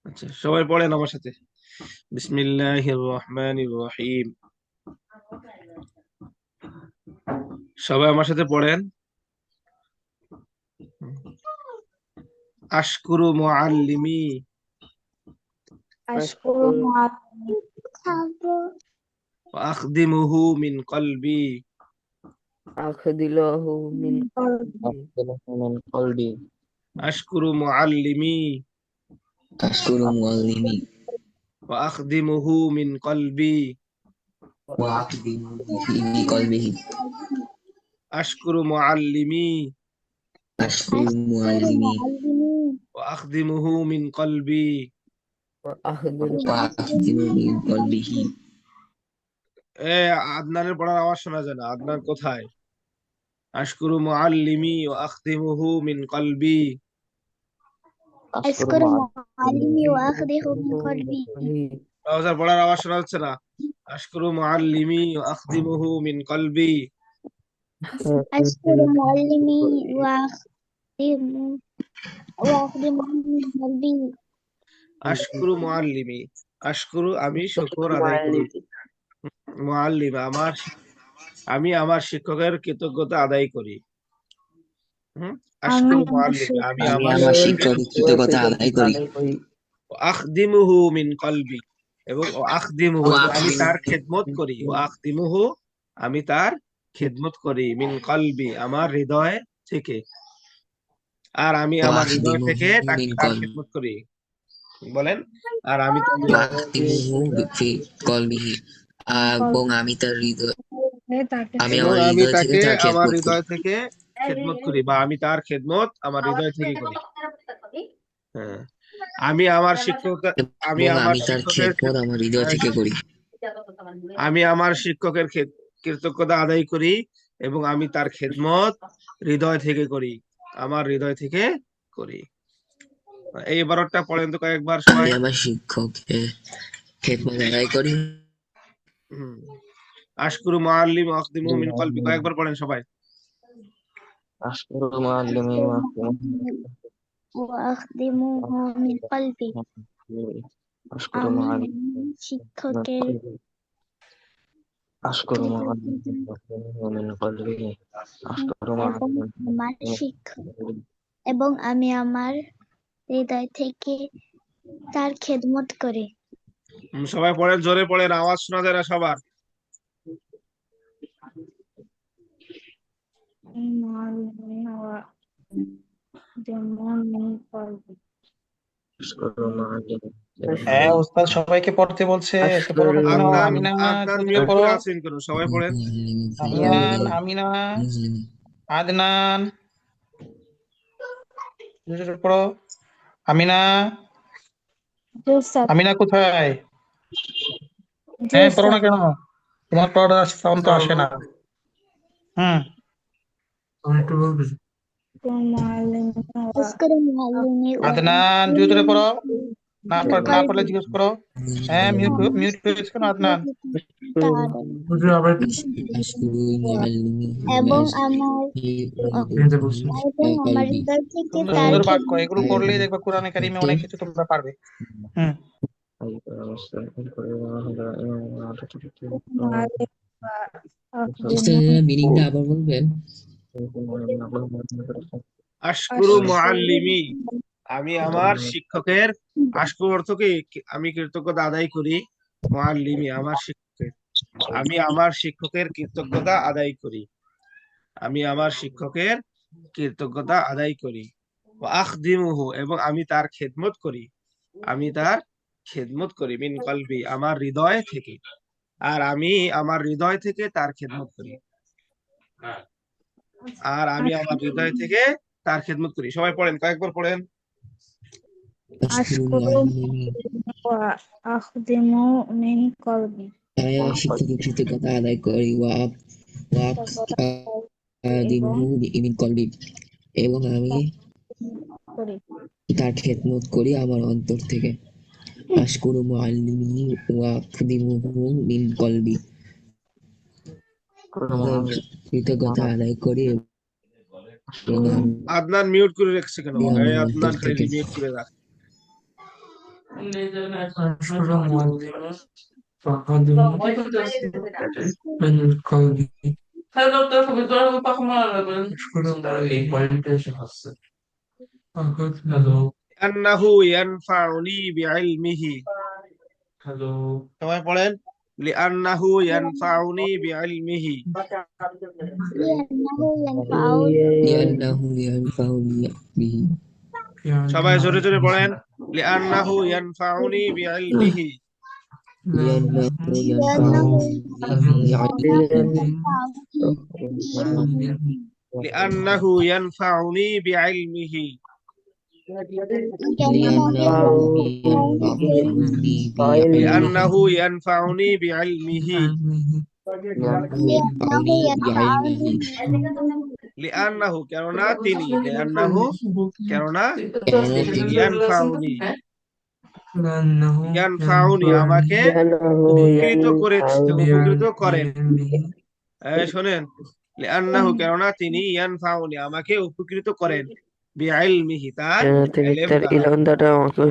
আচ্ছা, সবাই পড়েন আমার সাথে। বিসমিল্লাহির রহমানির রহিম। সবাই আমার সাথে পড়েন। আশকুরু মুআল্লিমি أشكر معلمي ওয়া আখদিমুহু মিন কলবি। أخذله من قلبي أقبله من قلبي আশকুরু মুআল্লিমি أشكر معلمي ওয়া আখদিমুহু মিন কলবি। وأقدم في قلبه আশকুরু মুআল্লিমি أشكر معلمي ওয়া আখদিমুহু মিন কলবি। وأخذله وأقدم من قلبه এ আদনানের পড়ার আওয়াজ শোনা যায় না। আদনান কোথায়? আশকুরু মুআল্লিমি ওয়া আখদিমুহু মিন কলবি। أشكر معلمي وأخذه من قلبي কাউসার পড়ার আওয়াজ শোনা যাচ্ছে না। আশকুরু মুআল্লিমি ওয়া আখদিমুহু মিন কলবি। أشكر معلمي وأخدمه من قلبي আশকুরু মুআল্লিমি, আশকুরু আমি শুকর আদায় করি। মুআল্লিম আমি আমার শিক্ষকের কৃতজ্ঞতা আদায় করি। আশকুরু মুআল্লিমি আমি আমি আমার আমার শিক্ষকের শিক্ষকের কৃতজ্ঞতা আদায় করি আখদিমুহু মিন কলবি এবং আখদিমুহু আমি তার খেদমত করি। আখদিমুহু আমি তার খেদমত করি মিন কলবি আমার হৃদয় থেকে। আর আমি আমার হৃদয় থেকে وأخدمه من তার قلبي খেদমত করি। বলেন, আর আমি তার وأخدمه في قلبه এবং আমি তার হৃদয় আমি এবং আমার আমি হৃদয় থেকে তাকে তার আমার খেদমত করি হৃদয় থেকে খেদমত করি, বা আমি তার খেদমত আমার হৃদয় থেকে করি। হ্যাঁ, আমি আমার শিক্ষক আমি এবং আমার আমি তার শিক্ষকের খেদমত আমার হৃদয় থেকে করি আমি আমার শিক্ষকের কৃতজ্ঞতা আদায় করি এবং আমি তার খেদমত হৃদয় থেকে করি, আমার হৃদয় থেকে করি। এই বারোটা পড়েন তো কয়েকবার আমি সবাই। আমার শিক্ষকের খেদমত আদায় করি আশকুরু মুআল্লিম ওয়া আখদিমুহু মিন কলবি কয়েকবার পড়েন সবাই। أشكر معلمي وأخدمه من قلبي أشكر আমি معلمي শিক্ষকের أشكر معلمي من قلبي أشكر এবং معلمي আমার শিক্ষক এবং আমি আমার হৃদয় থেকে তার খেদমত করি। সবাই পড়েন, জোরে পড়েন, আওয়াজ শোনা যায় না সবার। أشكر معلمي হ্যাঁ ওস্তাদ সবাইকে পড়তে বলছে, এসে পড়ো না কেন? আদনান আমিনা আদনান জলদি মিউট পড়ো। করে আছেন কেন? সবাই পড়েন। আমিয়ান, আমিনা, আদনান জলদি পড়ো। আমিনা, আমিনা কোথায়? হ্যাঁ পড়ো না কেন? তোমার পড়ার সাউন্ড তো আসে না। أشكر معلمي আদনান জলদি পড়ো। না পড়লে জিজ্ঞেস করো। হ্যাঁ মিউট হয়েছে কেন আদনান? এবং আমার হৃদয় থেকে তার সুন্দর বাক্য, এগুলো পড়লেই দেখবে কোরআনে কারিমে অনেক কিছু তোমরা পারবে। মিনিংটা আবার বলবেন? আশকুরু মুআল্লিমি আমি আমার শিক্ষকের, আশকুর অর্থ কি? আমি কৃতজ্ঞতা আদায় করি। মুআল্লিমি আমার শিক্ষকের, আমি আমার শিক্ষকের কৃতজ্ঞতা আদায় করি। আমি আমার শিক্ষকের কৃতজ্ঞতা আদায় করি। ওয়া আখদিমুহু এবং আমি তার খেদমত করি। আমি তার খেদমত করি মিন কলবি আমার হৃদয় থেকে। আর আমি আমার হৃদয় থেকে তার খেদমত করি। আর আমি আমার হৃদয় থেকে তার খেদমত করি। সবাই পড়েন, কয়েকবার পড়েন। আমি আমার শিক্ষকের কৃতজ্ঞতা আদায় করি এবং আমি তার খেদমত করি আমার অন্তর থেকে। আশকুরু মুআল্লিমি ওয়া আখদিমুহু মিন কলবি কৃতজ্ঞতা আদায় করি। আদনান মিউট করে রাখছে কেন? আদনান খালি মিউট করে রাখ। أشكر معلما فقدمه من القلب أشكر এই পয়েন্টে এসে হচ্ছে ফাকাদ হ্যালো لأنه ينفعني بعلمه হ্যালো সবাই পড়েন لأنه ينفعني بعلمه لأنه ينفعني لأنه ينفعني به সবাই জোরে জোরে পড়েন لأنه ينفعني بعلمه لأنه لأنه ينفعني بعلمه لأنه ينفعني بعلمه لأنه ينفعني بعلمه لأنه কেননা তিনি لأنه কেননা ينفعني ينفعني আমাকে উপকৃত উপকৃত করেন শোনেন لأنه কেননা তিনি ينفعني আমাকে উপকৃত করেন بعلمه তার ইলম দ্বারা ইলম দ্বারা আমাকে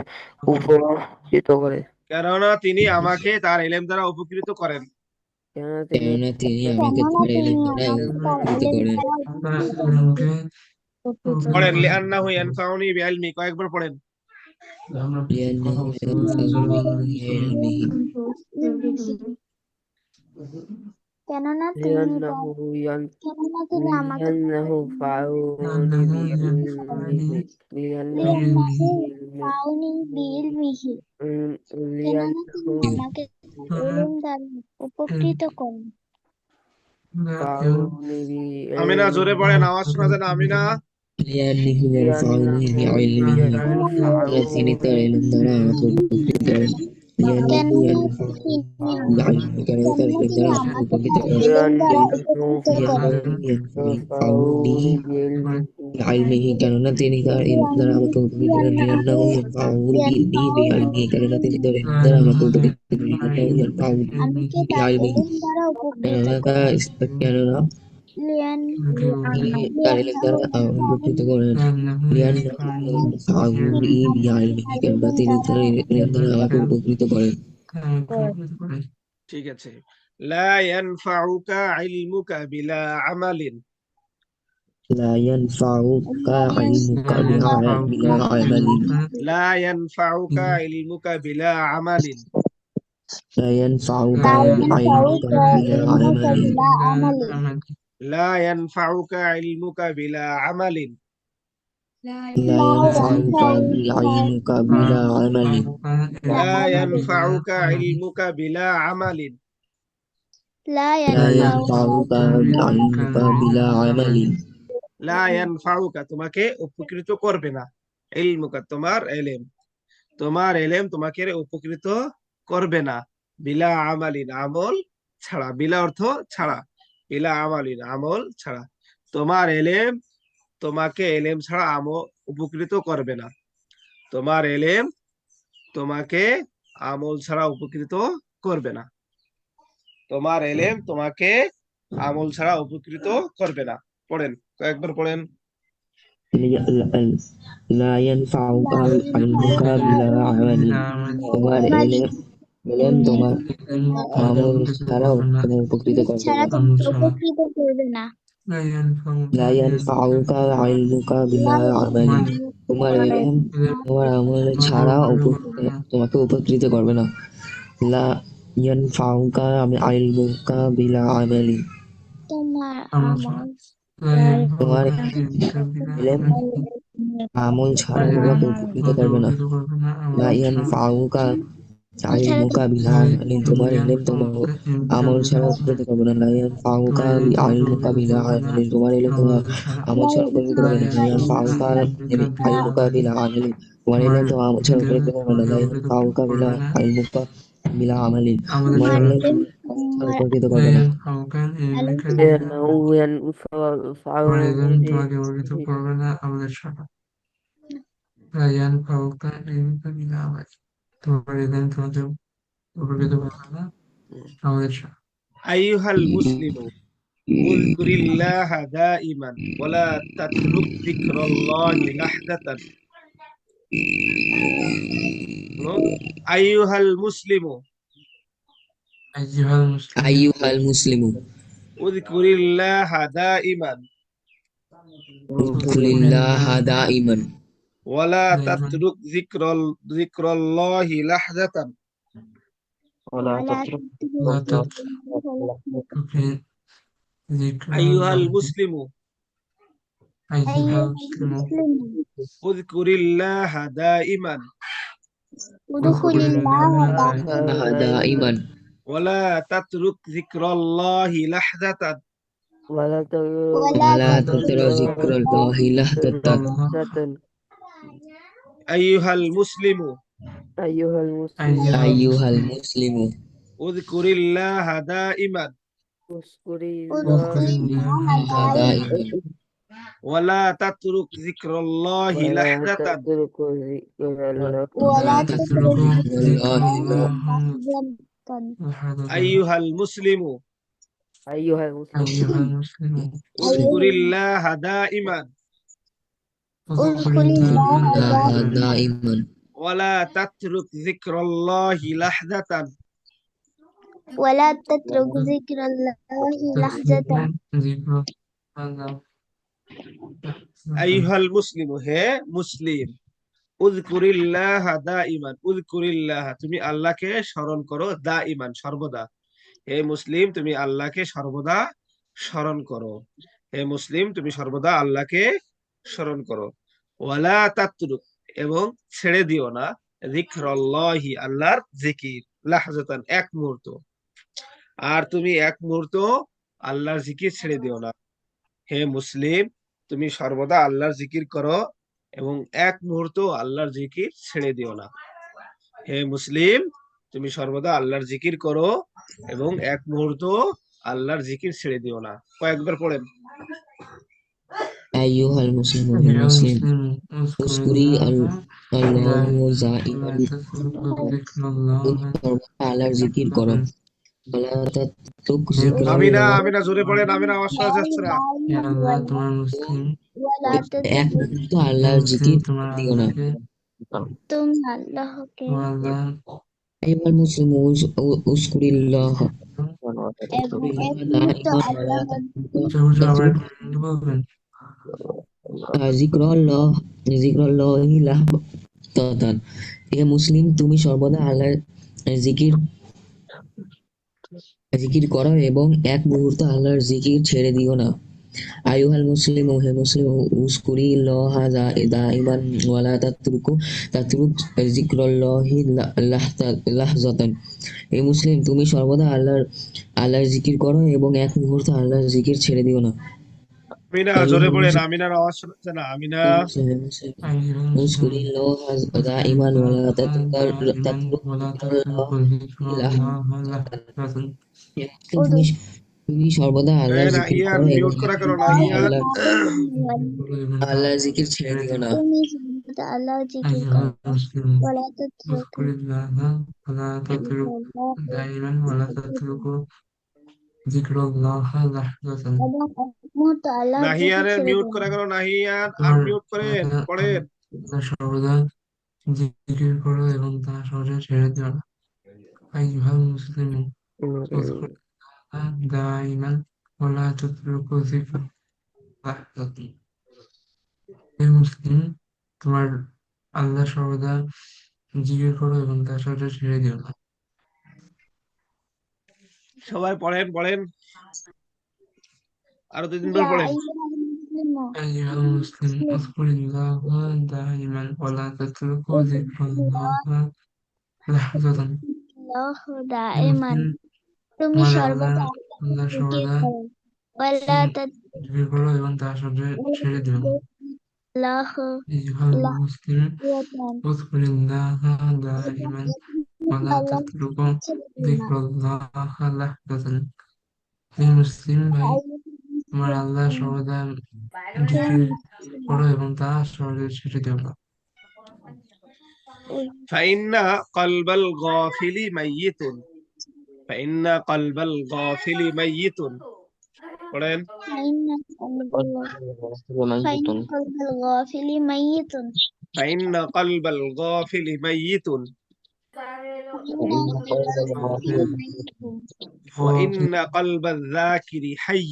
উপকৃত করে কেননা তিনি আমাকে তার ইলম দ্বারা উপকৃত করেন কেননা তিনি আমাকে তার ইলম দ্বারা উপকৃত করেন পড়েন لأنه ينفعني بعلمه কয়েকবার পড়েন لأنه ينفعني بعلمه কেননা তিনি আমাকে ফাউনি বিইলমিহি কেননা তিনি আমাকে ইলম দ্বারা উপকৃত করেন আমিনা জোরে পড়েন আওয়াজ শোনা যায় না আমিনা لأنه ينفعني بعلمه কেননা তিনি তার ইলম দ্বারা আমাকে উপকৃত করেন لأنه ينفعني بعلمه কেননা তার ইলম দ্বারা আমাকে উপকৃত করেন ينفعني بعلمه কেননা তিনি তার ইলম দ্বারা আমাকে উপকৃত করেন لأنه ينفعني بعلمه কেননা তিনি তার ইলম দ্বারা আমাকে উপকৃত করেন لأنه ينفعني আমি কি তার بعلمه ইলম দ্বারা উপকৃত কেননা তিনি তার ইলম দ্বারা উপকৃত করেন لأنه ينفعني بعلمه কেননা তিনি তার ইলম দ্বারা আমাকে উপকৃত করেন ঠিক আছে لا ينفعك علمك بلا عمل لا ينفعك علمك بلا عمل لا ينفعك علمك بلا عمل لا ينفعك علمك بلا عمل لا ينفعك علمك بلا عمل لا ينفعك علمك بلا عمل لا ينفعك علمك بلا عمل لا لا ينفعك علمك بلا عمل لا ينفعك তোমাকে উপকৃত করবে না ইলমুকা তোমার ইলম তোমাকে উপকৃত করবে না বিলা আমালিন আমল ছাড়া বিলা অর্থ ছাড়া বিলা আমালিন আমল ছাড়া তোমার ইলম তোমাকে ইলম ছাড়া উপকৃত করবে না তোমার ইলম তোমাকে আমল ছাড়া উপকৃত করবে না তোমার ইলম তোমাকে আমল ছাড়া উপকৃত করবে না পড়েন কয়েকবার পড়েন لا ينفعك علمك بلا عمل তোমার ইলম তোমার আমল ছাড়া উপকৃত করবে না لا ينفعك علمك بلا عمل তোমার ইলম তোমার আমল ছাড়া তোমাকে উপকৃত করবে না لا ينفعك علمك بلا عمل তোমার ইলম আমল ছাড়া তোমাকে উপকৃত করবে না لا ينفعك علمك بلا عمل তোমার ইলম তোমার আমল ছাড়া উপকৃত করবে না لا ينفعك علمك بلا عمل তোমার ইলম তোমার আমল ছাড়া উপকৃত করবে না لا ينفعك علمك بلا عمل তোমার ইলম তোমার আমল ছাড়া উপকৃত করবে না لا ينفعك علمك بلا عمل তোমার ইলম উপকৃত করবে না তোমাকে উপকৃত করবে না আমাদের ছাড়া রায়ান ফাউকা ইলমুকা বিলা আমাল তোমার ইলম তোমাকে উপকৃত করবে না আমাদের ছাড়া أيها المسلم اذكر الله دائما ولا تترك ذكر الله لحظة বলো আইয়ুহাল মুসলিমু أيها المسلمون আইয়ুহাল মুসলিমু উযকুরিল্লাহা দাইমান اذكر উযকুরিল্লাহা الله দাইমান ওয়ালা دائما তাতরুক যিকরাল্লাহি লাহজাতান ولا ولا تترك ولا الله تترك ذكر আইয়ুহাল الله মুসলিমু أيها أيها المسلمون المسلم উযকুরিল্লাহা দাইমান ادخل اذكر الله الله دائما দাইমান ওয়ালা তাতরুক যিকরাল্লাহি লাহজাতান ولا ولا ওয়ালা تترك তাতরা যিকরাল্লাহি লাহজাতান الله আইয়ুহাল মুসলিমু أيها المسلمون أيها আইয়ুহাল المسلمون মুসলিমু উযকুরিল্লাহা দাইমান اذكر اذكر الله الله دائما দাইমান ওয়ালা তাতরুক যিকরাল্লাহি ولا লাহজাতান تترك ذكر الله ولا ولا تترك تترك ذكر যিকরাল্লাহি الله لحظة لحظة আইয়ুহাল মুসলিমু أيها المسلمون أيها المسلمون উযকুরিল্লাহা দাইমান اذكر ادخل الله الله লাহা دائما দাইমান ওয়ালা তাতরুক যিকরাল্লাহি লাহজাতান ولا تترك ذكر الله لحظة تترك ذكر الله আইয়ুহাল মুসলিমু হে মুসলিম উযকুরিল্লাহা দাইমান উযকুরিল্লাহ তুমি আল্লাহকে স্মরণ করো দাইমান সর্বদা হে মুসলিম তুমি আল্লাহকে সর্বদা স্মরণ করো হে মুসলিম তুমি সর্বদা আল্লাহকে স্মরণ করো ওয়ালা তাতরুক এবং ছেড়ে দিও না যিকরাল্লাহি আল্লাহর জিকির লাহজাতান এক মুহূর্ত আর তুমি এক মুহূর্ত আল্লাহর জিকির ছেড়ে দিও না হে মুসলিম তুমি সর্বদা আল্লাহর জিকির করো এবং এক মুহূর্ত আল্লাহর জিকির ছেড়ে দিও না হে মুসলিম তুমি সর্বদা আল্লাহর জিকির করো এবং এক মুহূর্ত আল্লাহর জিকির ছেড়ে দিও না কয়েকবার পড়েন আইয়ুহাল মুসলিমু হে أيها মুসলিম المسلمون اذكر উযকুরি الله আল্লাহু ولا যাইমান تترك ذكر তুমি الله সর্বদা আল্লাহর জিকির করো ওয়ালা তাতরুক আমিনা যিকরাল্লাহ আমিনা জোরে পড়েন আমিনা আওয়াজ শোনা যাচ্ছে না يا الله তোমার মুসলিম ولا এক تترك মুহূর্ত আল্লাহর জিকির তোমার দিও না আল্লাহকে तुम अल्लाह के তোমার আল্লাহ আইয়ুহাল মুসলিমু উযকুরিল্লাহ ولا एक تترك मुहूर्त अल्लाह উচ্চ আবার একটু বলবেন যিকরাল্লাহি লাহজাতান হে মুসলিম তুমি সর্বদা আল্লাহর জিকির জিকির করো এবং এক মুহূর্ত আল্লাহর জিকির ছেড়ে দিও না আইয়ুহাল মুসলিমু হে মুসলিম উযকুরিল্লাহা দাইমান ওয়ালা তাতরুক যিকরাল্লাহি লাহজাতান হে মুসলিম তুমি সর্বদা আল্লাহর জিকির করো এবং এক মুহূর্ত আল্লাহর জিকির ছেড়ে দিও না আমিনা জোরে পড়েন আমিনার আওয়াজ শোনা যাচ্ছে না আমিনা أيها المسلمون উযকুরিল্লাহা দাইমান ওয়ালা তাতরুক دائما ولا تترك ذكر الله لحظة তুমি সর্বদা আল্লাহর না জিকির ইয়ান করো এবং মিউট করা করো না ইয়ান আল্লাহর জিকির ছেড়ে দিও না अल्लाह जिक्र أيها करो المسلمون ولا تترك اذكر الله ولا تترك دائما ولا تترك ذكر الله لحظة এবং এক মুহূর্ত আল্লাহ জিকির নাহিয়ানের ছেড়ে মিউট দিও করা করো নাহিয়ান তোমার আনমিউট করেন পড়েন সর্বদা জিকির করো এবং তা সহজে ছেড়ে দিও না أيها المسلمون اذكر الله دائما ولا تترك ذكر لحظة হে মুসলিম তোমার আল্লাহ সর্বদা জিকির করো এবং তা সহজে ছেড়ে দিও না সবাই পড়েন পড়েন আরো 2-3 বার ইয়া পড়েন আইয়ুহাল মুসলিমুন أيها المسلم اذكر الله دائما ولا تترك ذكر الله لحظة আল্লাহ হে দাইমান মুসলিম তুমি তোমার সর্বদা আল্লাহ জিকির সর্বদা করো ওয়ালা জিকির করো এবং তা সহজে ছেড়ে দিও না আল্লাহ أيها المسلم اذكر الله دائما ولا تترك ذكر الله لحظة হে মুসলিম ভাই তোমার আল্লাহ সর্বদা জিকির করো এবং তা সহজে ছেড়ে দিও না ফাইন্না কলবাল গাফিলি মাইয়িতুন ফাইন্না কলবাল গাফিলি মাইয়িতুন পড়েন فإن قلب الغافل ميت فإن قلب الغافل ميت فإن قلب الغافل ميت وإن قلب الذاكر حي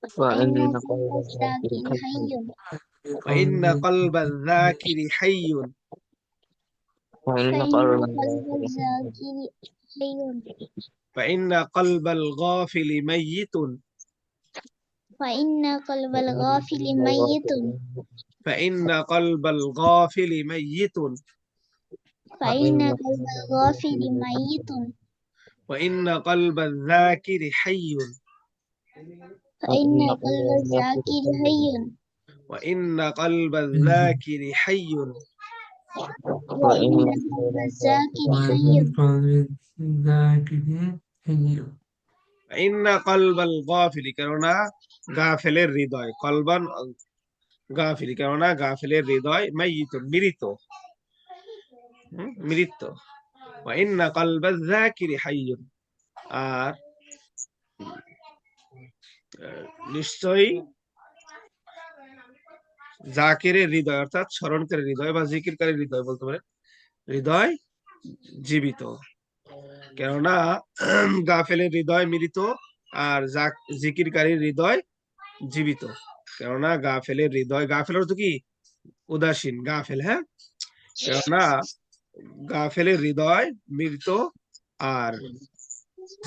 فإن وإن قلب قلب الذاكر الذاكر حي وإن قلب الذاكر حي وإن فإن قلب قلب الذاكر الذاكر حي فإن قلب الغافل ميت فإن قلب وإن الغافل قلب ميت الذاكر فإن قلب الغافل ميت فإن وإن قلب قلب الغافل الذاكر ميت وإن قلب الذاكر حي فإن وإن قلب قلب الذاكر الذاكر حي حي وإن قلب الذاكر حي وإن وإن قلب قلب الذاكر الذاكر حي فإن قلب الغافل কেননা গাফেলের হৃদয় কলবান গাফিল কেননা গাফেলের হৃদয় মাইয়িত মৃত মৃত وإن قلب الذاكر حي আর নিশ্চয়ই জাকিরের হৃদয় অর্থাৎ স্মরণকারী হৃদয় বা জিকিরকারী হৃদয় বলতে পারেন হৃদয় জীবিত কেননা গাফেলের হৃদয় মৃত আর জিকিরকারীর হৃদয় জীবিত কেননা গাফেলের হৃদয় গাফেল অর্থ কি উদাসীন গাফেল হ্যাঁ কেননা গাফেলের হৃদয় মৃত আর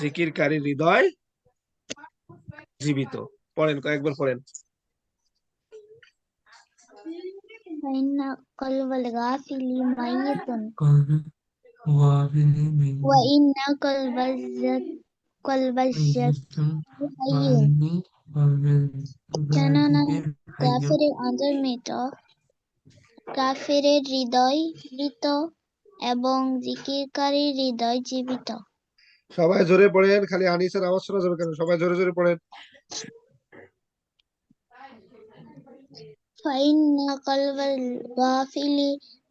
জিকিরকারীর হৃদয় জীবিত পড়েন কয়েকবার পড়েন فإن قلب الغافل ميت قلب غافل من وإن قلب الذاكر حي وإني قلب কেননা الذاكر حي কাফেরের অন্তর মৃত কাফেরের হৃদয় মৃত এবং জিকিরকারীর হৃদয় জীবিত সবাই জোরে পড়েন খালি আনিসের আওয়াজ শোনা যাবে কেন সবাই জোরে জোরে পড়েন فإن قلب الغافل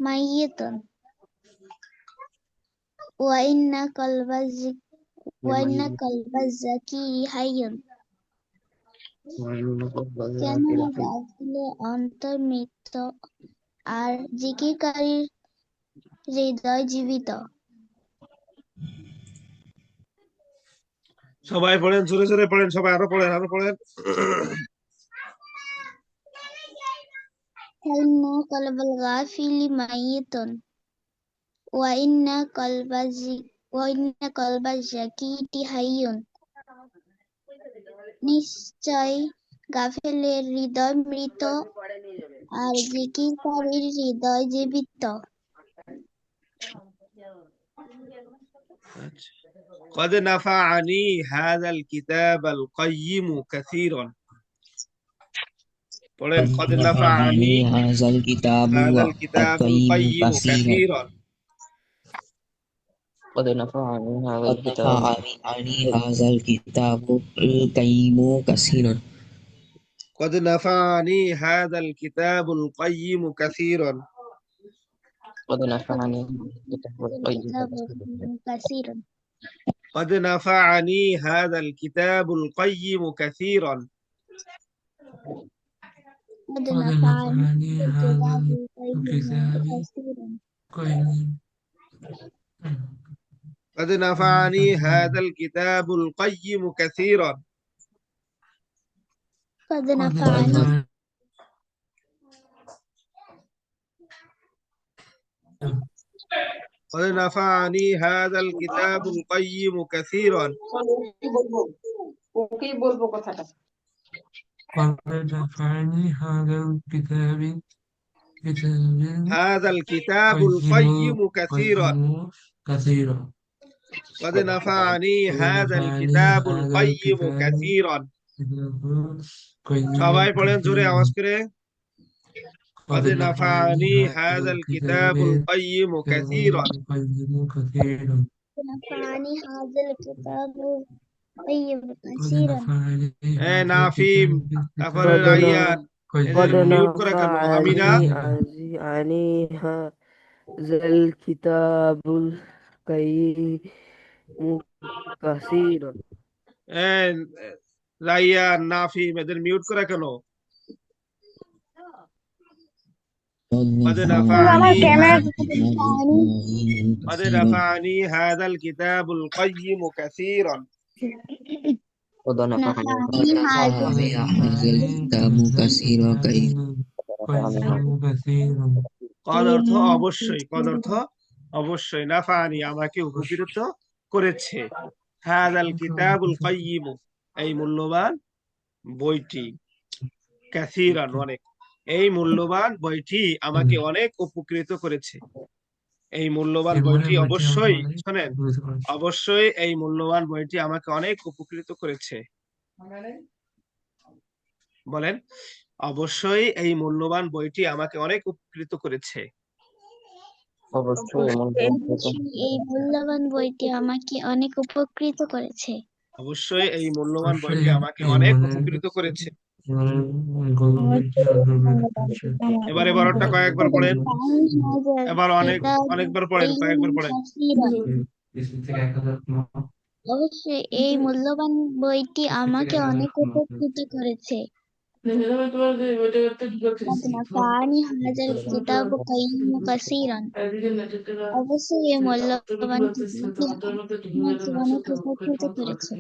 ميت وإن قلب الذكي حي وإن قلب কেননা الذاكر حي গাফিলের অন্তর মৃত আর জিকিরকারীর হৃদয় জীবিত সবাই পড়েন জোরে জোরে পড়েন সবাই আরো পড়েন আরো পড়েন فإن قلب الغافل ميت وإن قلب الذكي حي নিশ্চয় গাফেলের হৃদয় মৃত আর জিকিরকারীর হৃদয় জীবিত قد نفعني هذا الكتاب القيم كثيرا পড়েন قد نفعني هذا الكتاب هذا الكتاب القيم القيم كثيرا كثيرا قد نفعني هذا قد الكتاب نفعني هذا الكتاب القيم كثيرا قد نفعني هذا الكتاب القيم كثيرا قد نفعني الكتاب القيم كثيرا قد نفعني هذا الكتاب القيم كثيرا قد قد نفعني نفعني هذا الكتاب الكتاب كثيرا قيم قد نفعني هذا الكتاب القيم كثيرا قد قد نفعني نفعني قد نفعني هذا الكتاب القيم كثيرا قد نفعني هذا الكتاب هذا الكتاب قيم القيم كثيرا قيم كثيرا قد نفعني قد هذا نفعني الكتاب هذا القيم الكتاب كثيرا قيم সবাই পড়েন জোরে كثيرا আওয়াজ করে قد قد نفعني نفعني هذا هذا الكتاب الكتاب القيم كثيرا قيم كثيرا نفعني هذا الكتاب القيم قد كثيرا نفعني هذا নাফিম الكتاب তারপরে قد রাইয়ান এদের قد মিউট করে কেন আমিনা نفعني هذا الكتاب القيم كثيرا রাইয়ান নাফিম এদের মিউট করে কেন قد আমার نفعني ক্যামেরা قد نفعني هذا الكتاب القيم كثيرا قد نفعني নাফানি হাযা نفعني هذا الكتاب كثيرا كي كثيرا قد অর্থ অবশ্যই, قد অর্থ অবশ্যই, নাফানি আমাকে উপকৃত করেছে, হাযাল কিতাবুল কাইয়িম এই মূল্যবান বইটি, কাসীরান অনেক, এই মূল্যবান বইটি আমাকে অনেক উপকৃত করেছে। এই মূল্যবান বইটি অবশ্যই, শোনেন, অবশ্যই এই মূল্যবান বইটি আমাকে অনেক উপকৃত করেছে। বলেন, অবশ্যই এই মূল্যবান বইটি আমাকে অনেক উপকৃত করেছে। অবশ্যই এই মূল্যবান বইটি আমাকে অনেক উপকৃত করেছে। অবশ্যই এই মূল্যবান বইটি আমাকে অনেক উপকৃত করেছে। এবার এবারটা কয়েকবার পড়েন, এবার অনেকবার পড়েন, কয়েকবার পড়েন। অবশ্যই এই মূল্যবান বইটি আমাকে অনেক উপকৃত করেছে। قد نفعني هذا الكتاب قيما كثيرا অবশ্যই এই মূল্যবান কিতাবটি আমাকে অনেক উপকৃত করেছে।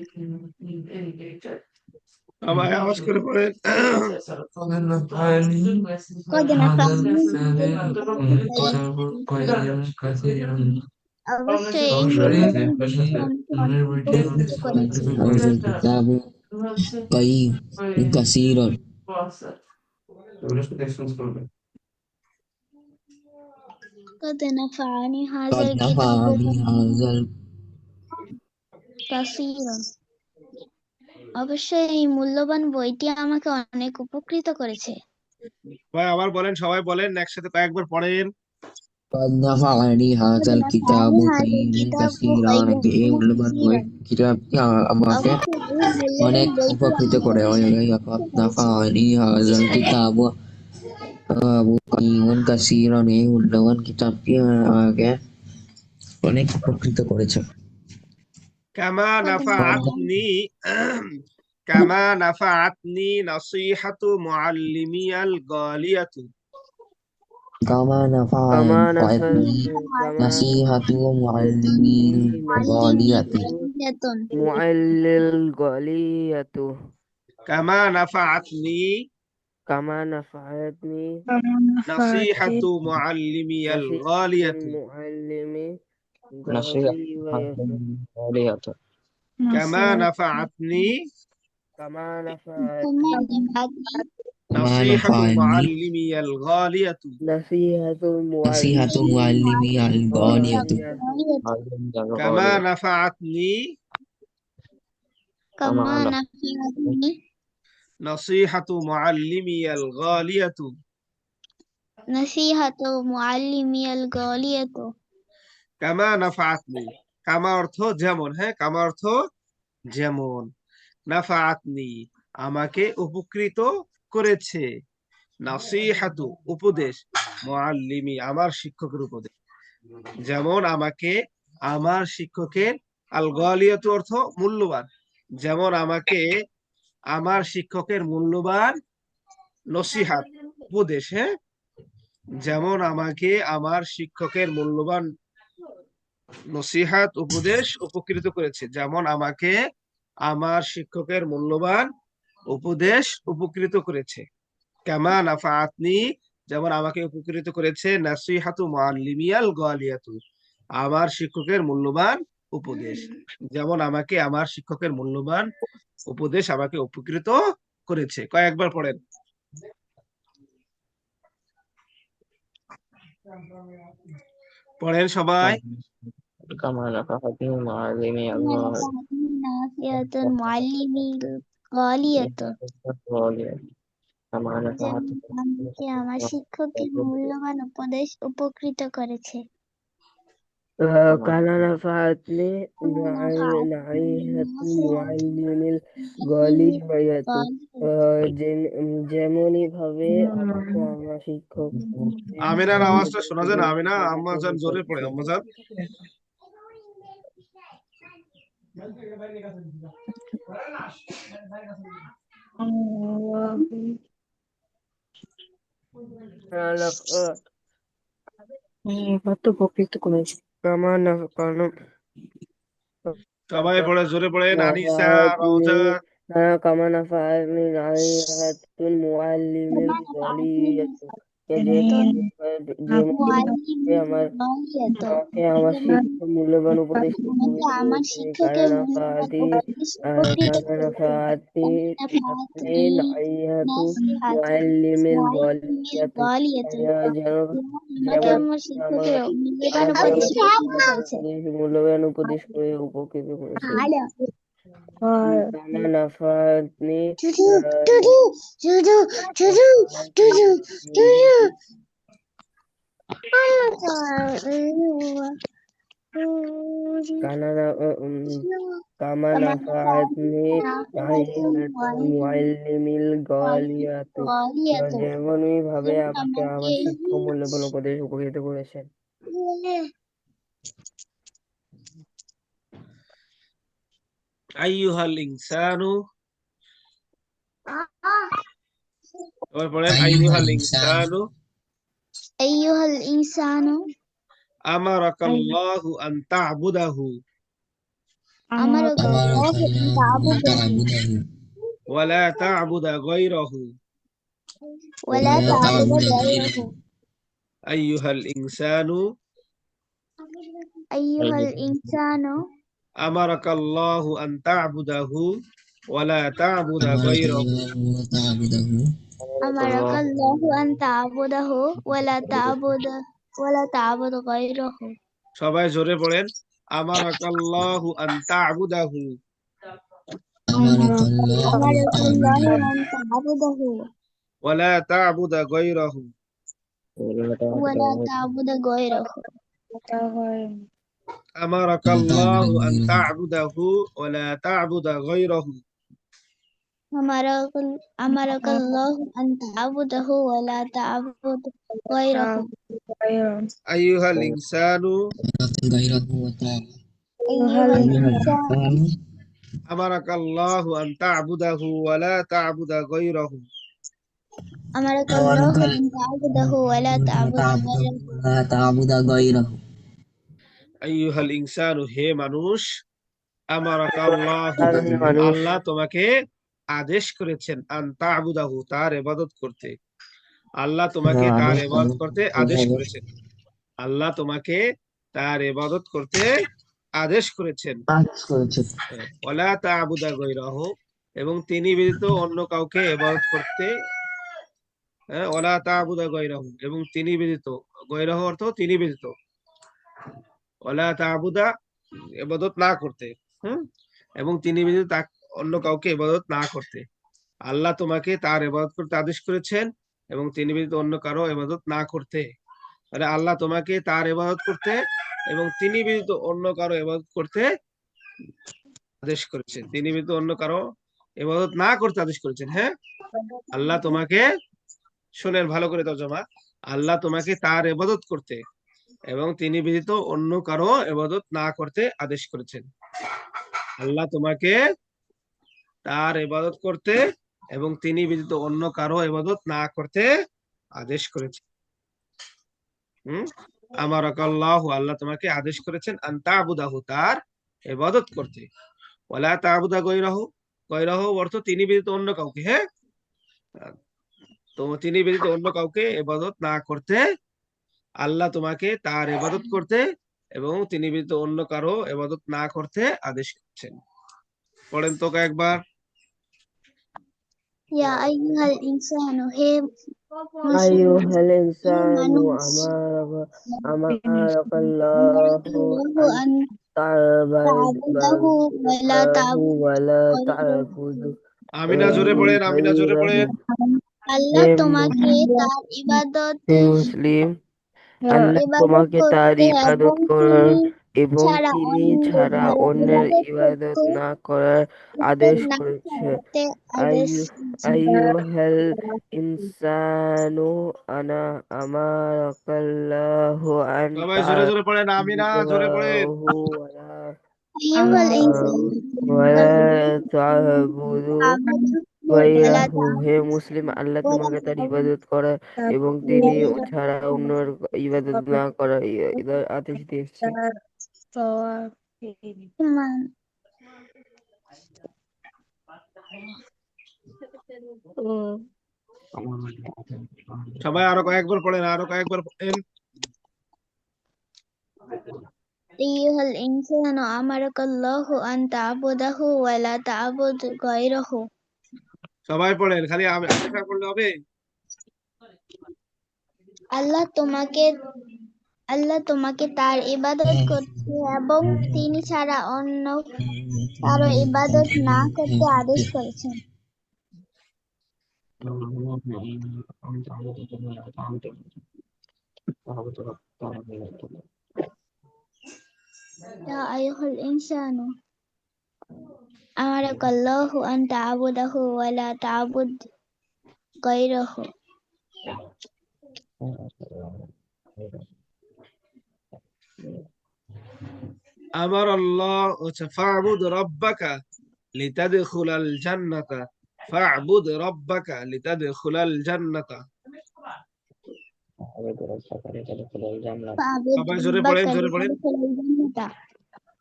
সবাই আওয়াজ করে পড়েন। قد نفعني অবশ্যই এই মূল্যবান বইটি আমাকে অনেক উপকৃত করেছে। هذا الكتاب قيم كثيرا قد نفعني هذا قد الكتاب نفعني هذا كثيرا অবশ্যই এই মূল্যবান বইটি আমাকে অনেক উপকৃত করেছে। ভাই আবার বলেন, সবাই বলেন একসাথে কয়েকবার পড়েন। قد نفعني هذا الكتاب قيم كثيرا এই মূল্যবান বই কিতাবটি আমাকে অনেক উপকৃত করে। قد نفعني هذا الكتاب قيم كثيرا এই মূল্যবান কিতাবটি আমাকে অনেক উপকৃত করেছে। কামা নাফাআতনি কামা নাফাআতনি নাসিহাতু মুআল্লিমিয়াল গালিয়াতু كما كما نفعني نصيحة معلمي الغالية معلل الغالية কামা নাফাআতনি كما نفعتني নাসিহাতু মুআল্লিমিয়াল গালিয়াতু المعلم نصيحة غالية কামা নাফাআতনি كما نفعتني নাসিহাতু মুআল্লিমিয়াল গালিয়াতু نصيحة نصيحة معلمي الغالية কামা নাফাআতনি كما نفعني নাসিহাতু মুআল্লিমিয়াল গালিয়াতু نصيحة معلمي الغالية কামা নাফাআতনি, কামা অর্থ যেমন, হ্যাঁ, কামা অর্থ যেমন, নাফাআতনি আমাকে উপকৃত করেছে, নাসিহাতু উপদেশ, মুআল্লিমি আমার শিক্ষকের উপদেশ, যেমন আমাকে আমার শিক্ষকের, আল গালিয়াতু অর্থ মূল্যবান, যেমন আমাকে আমার শিক্ষকের মূল্যবান নসিহাত উপদেশ, হ্যাঁ, যেমন আমাকে আমার শিক্ষকের মূল্যবান নসিহাত উপদেশ উপকৃত করেছে, যেমন আমাকে আমার শিক্ষকের মূল্যবান উপদেশ উপকৃত করেছে। কামা নাফাআতনি যেমন আমাকে উপকৃত করেছে, নাসিহাতু মুআল্লিমিয়াল গালিয়াতু আমার শিক্ষকের মূল্যবান উপদেশ, যেমন আমাকে আমার শিক্ষকের মূল্যবান উপদেশ আমাকে উপকৃত করেছে। কয়েকবার পড়েন। পড়েন সবাই। كما نفعتني معلمي كما الله نفعني نافية معلمي الغالية كما যেমন نفعتني আমাকে আমার শিক্ষকের মূল্যবান উপদেশ উপকৃত করেছে। كان نفعتني نصيحة معلم الغالية যেমনি ভাবে আমার শিক্ষক আমিনার আওয়াজটা শোনা যায় না? আমিনা, আম্মা জান জোরে পড়ে, আম্মা জান। এবার তো বকরিতে কমেছে কামান সবাই পড়ে, জোরে পড়েন। আনিসা, নাফাআতনি রওজা। কামা নাফাআতনি নাইহাতুল মুআল্লিমিল গলিয়াতু যে যে মুআল্লিম আমার গলিয়াত আমাকে আমার শিক্ষক মূল্যবান উপদেশ আমাকে আমার শিক্ষকের মূল্যবান উপদেশ উপকৃত কানা করেছে। নাফাআতি নাফাআতনি নাইহাতু নাসিহাতু মুআল্লিমিল মুআল্লিমিল গলিয়াতু গলিয়াতু যেন আমাকে যেমন আমার আমার শিক্ষকের মূল্যবান আমাকে উপদেশ আমার উপকৃত করেছে। মূল্যবান উপদেশ করে উপকৃত করেছে ভালো। কানা নাফাআতনি টুটু টুটু টুটু টুটু টুটু টুটু কানা কামা নাফাআতনি নাইহাতুল মুআল্লিমিল গলিয়াতু যেমনই ভাবে আমাকে আমার শিক্ষক মূল্যবান উপদেশ উপকৃত করেছেন আইয়ুহাল ইনসানু, সবাই পড়েন। আইয়ুহাল ইনসানু أيها الإنسان আমারাকাল্লাহু আন তা'বুদাহু أمرك الله أن تعبده ওয়া লা তা'বুদা গায়রাহু। ولا تعبد غيره. আইয়ুহাল ইনসানু أيها الإنسان আমারাকাল্লাহু আন তা'বুদাহু ওয়া লা তা'বুদা গায়রাহু। أمرك الله أن تعبده ولا تعبد غيره. সবাই জোরে পড়েন। আমারাকাল্লাহু আন তা'বুদাহু أمرك الله أن تعبده ওয়া লা তা'বুদা গায়রাহু। ولا تعبد غيره. আমারাকাল্লাহু আন তা'বুদাহু ওয়া লা তা'বুদা গায়রাহু। أمرك الله أن تعبده ولا تعبد غيره. আইয়ুহাল ইনসানু أيها الإنسان আমারাকাল্লাহু আন তা'বুদাহু ওয়া লা তা'বুদা গায়রাহু। أمرك الله أن تعبده ولا تعبد غيره. আইয়ুহাল ইনসানু, হে মানুষ। আমারাকাল্লাহু, মানুষ আল্লাহ তোমাকে আদেশ করেছেন আন তা'বুদাহু, তার ইবাদত করতে। আল্লাহ তোমাকে তার ইবাদত করতে আদেশ করেছেন। আল্লাহ তোমাকে তার ইবাদত করতে আদেশ করেছেন। ওয়ালা তা'বুদা গায়রাহু, এবং তিনি ব্যতীত অন্য কাউকে ইবাদত করতে। ওয়ালা তা'বুদা গায়রাহু, এবং তিনি ব্যতীত, গায়রাহু অর্থ তিনি ব্যতীত। ওয়ালা তা'বুদা, ইবাদত না করতে। এবং তিনি ব্যতীত অন্য কাউকে ইবাদত না করতে। আল্লাহ তোমাকে তার ইবাদত করতে আদেশ করেছেন এবং তিনি ব্যতীত অন্য কারো ইবাদত না করতে। তাহলে আল্লাহ তোমাকে তার ইবাদত করতে এবং তিনি ব্যতীত অন্য কারো ইবাদত করতে আদেশ করেছেন। তিনি ব্যতীত অন্য কারো ইবাদত না করতে আদেশ করেছেন। হ্যাঁ, আল্লাহ তোমাকে, শোনেন ভালো করে তর্জমা, আল্লাহ তোমাকে তার ইবাদত করতে এবং তিনি ব্যতীত অন্য কারো ইবাদত না করতে আদেশ করেছেন। আল্লাহ তোমাকে তার ইবাদত করতে এবং তিনি ব্যতীত অন্য কারো ইবাদত না করতে আদেশ করেছেন। আমারাকাল্লাহু, আল্লাহ তোমাকে আদেশ করেছেন আন তা'বুদাহু, তার ইবাদত করতে। ওয়ালা তা'বুদা গায়রাহু, গায়রাহু অর্থ তিনি ব্যতীত অন্য কাউকে। হ্যাঁ, তো তিনি ব্যতীত অন্য কাউকে ইবাদত না করতে। আল্লাহ তোমাকে তার ইবাদত করতে এবং তিনি ব্যতীত অন্য কারো ইবাদত না করতে আদেশ করছেন। পড়েন তো কয়েকবার। يا أيها الإنسان هي أيها الإنسان মানুষ أمرك الله أن تعبده ولا تعبد আমিনা জোরে পড়েন, আমিনা জোরে পড়েন। আল্লাহ তোমাকে তার ইবাদত মুসলিম আল্লাহ তোমাকে তার ইবাদত করার এবং তিনি ছাড়া অন্যের ইবাদত না করার আদেশ করেছে। আইয়ুহাল ইনসানু আমারাকাল্লাহু আন সবাই জোরে জোরে পড়েন, আমিনা জোরে পড়েন। أيها الإنسان ولا تعبدوا গায়রাহু, হে মুসলিম, আল্লাহ তোমাকে তার ইবাদত করা এবং তিনি ছাড়া অন্যের ইবাদত না করা আদেশ দিয়েছেন। সবাই আরো কয়েকবার পড়েন, আরো কয়েকবার পড়েন। أيها الإنسان أمرك الله أن تعبده ولا تعبد غيره সবাই পড়েন, খালি আমি একা পড়লে হবে? আল্লাহ তোমাকে তার ইবাদত করতে এবং তিনি ছাড়া অন্য কারো ইবাদত না করতে আদেশ করেছেন। يا أيها الإنسان أمرك الله أن تعبده ولا تعبد غيره আমার আল্লাহ ফা'বুদ রাব্বাকা লিতাদখুলাল জান্নাতা, ফা'বুদ রাব্বাকা লিতাদখুলাল জান্নাতা। সবাই জোরে পড়েন, জোরে পড়েন।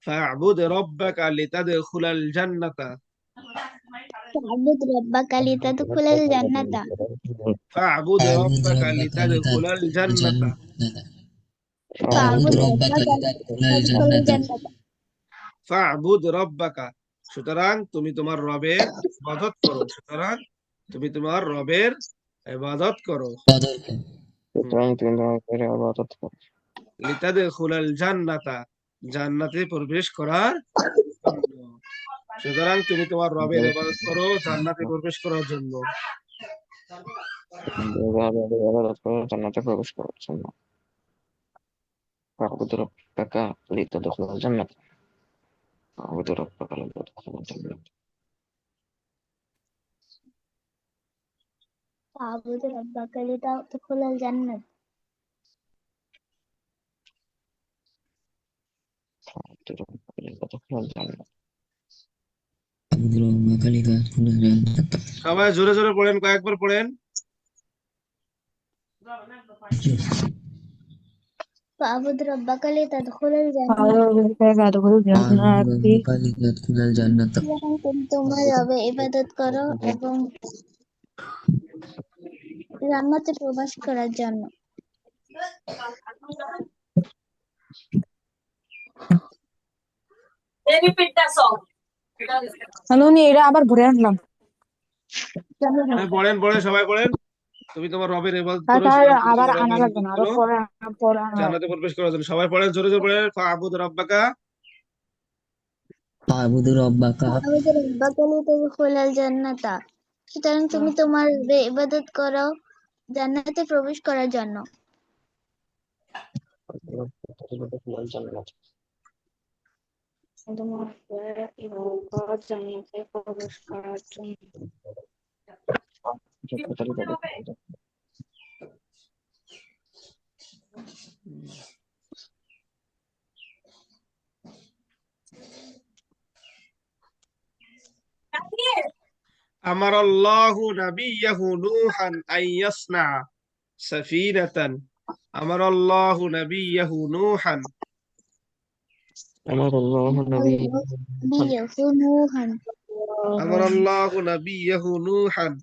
ফা'বুদ রাব্বাকা লিতাদখুলাল জান্নাতা, فاعبد ربك لتدخل الجنة ফা'বুদ أعبد রাব্বাকা ربك লিতাদখুলাল لتدخل জান্নাতা। الجنة فاعبد أعبد ربك ربك لتدخل لتدخل الجنة الجنة ফা'বুদ রাব্বাকা, সুতরাং তুমি তোমার রবের ইবাদত করো, সুতরাং তুমি তোমার রবের ইবাদত করো। فضلك সুতরাং তুমি তোমাদের ইবাদত করো। লিতাদখুলাল জান্নাতা, জান্নাতে প্রবেশ করার জন্য। সুতরাং তুমি তোমার রবের ইবাদত করো জান্নাতে প্রবেশ করার জন্য। ইবাদত করো জান্নাতে প্রবেশ করার জন্য। فاعبد ربك لتدخل الجنة فاعبد ربك لتدخل الجنة فاعبد ربك لتدخل الجنة فاعبد ربك لتدخل الجنة أعبد ربك لتدخل الجنة সবাই জোরে জোরে পড়েন, কয়েকবার পড়েন। فاعبد ربك لتدخل الجنة أعبد ربك لتدخل الجنة সুতরাং তুমি তোমার রবের ইবাদত করো এবং জান্নাতে প্রবেশ করার জন্য। এটা আবার ঘুরে আনলাম। পড়েন পড়েন, সবাই পড়েন। তুমি তোমার রবের ইবাদত করো, তাহলে সুতরাং তুমি আবার তোমার আনা রবের লাগবে ইবাদত না, আরো করো পরে পরে আনা লাগবে। জান্নাতে প্রবেশ করার জন্য। সবাই পড়েন, জোরে জোরে পড়েন। ফা'বুদ রাব্বাকা, أعبد ربك فاعبد ربك لتدخل الجنة সুতরাং তুমি তোমার রবের ইবাদত করো জান্নাতে প্রবেশ করার জন্য। لتدخل الجنة তোমার রবের ইবাদত জান্নাতে প্রবেশ করার জন্য। আমার আল্লাহু নাবিয়্যাহু নূহান আন ইয়াসনা সাফিনাতান। আমার আল্লাহু নাবিয়্যাহু নূহান, أمر الله نبيه نوحا আমার আল্লাহু নাবিয়্যাহু নূহান,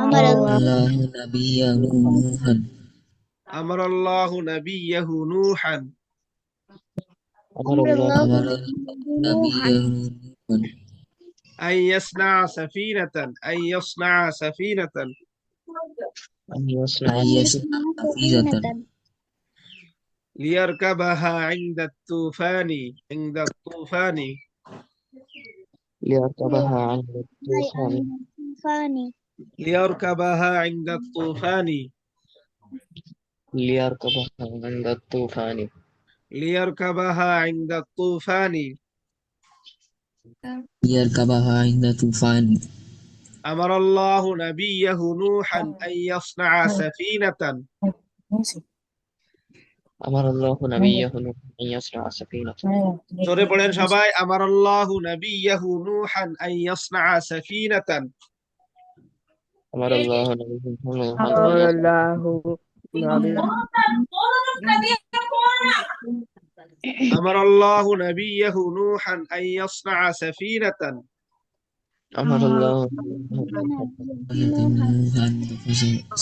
أمر الله نبيه نوحا আমার আল্লাহু নাবিয়্যাহু নূহান أمر الله أمر نبيه نوحا আন ইয়াসনা সাফিনাতান, আন ইয়াসনা সাফিনাতান أن يصنع أن يصنع سفينة লিয়ারকাবাহা ইনদা তুফানি, ইনদা তুফানি ليركبها عند الطوفان فاني লিয়ারকাবাহা ইনদা তুফানি ليركبها عند الطوفان লিয়ারকাবাহা ইনদা তুফানি। ليركبها عند طوفان أمر الله نبيه نوحا أن يصنع سفينة أمر الله نبيه نوحا أن يصنع سفينة জোরে পড়েন সবাই, আমারাল্লাহু নাবিয়্যাহু নূহান আন ইয়াসনাআ সাফিনাতান। أمر الله نبيه نوحا أن أمر يصنع الله نبي আমারাল্লাহু নাবিয়্যাহু নূহান আন ইয়াসনাআ সাফিনাতান। أمر الله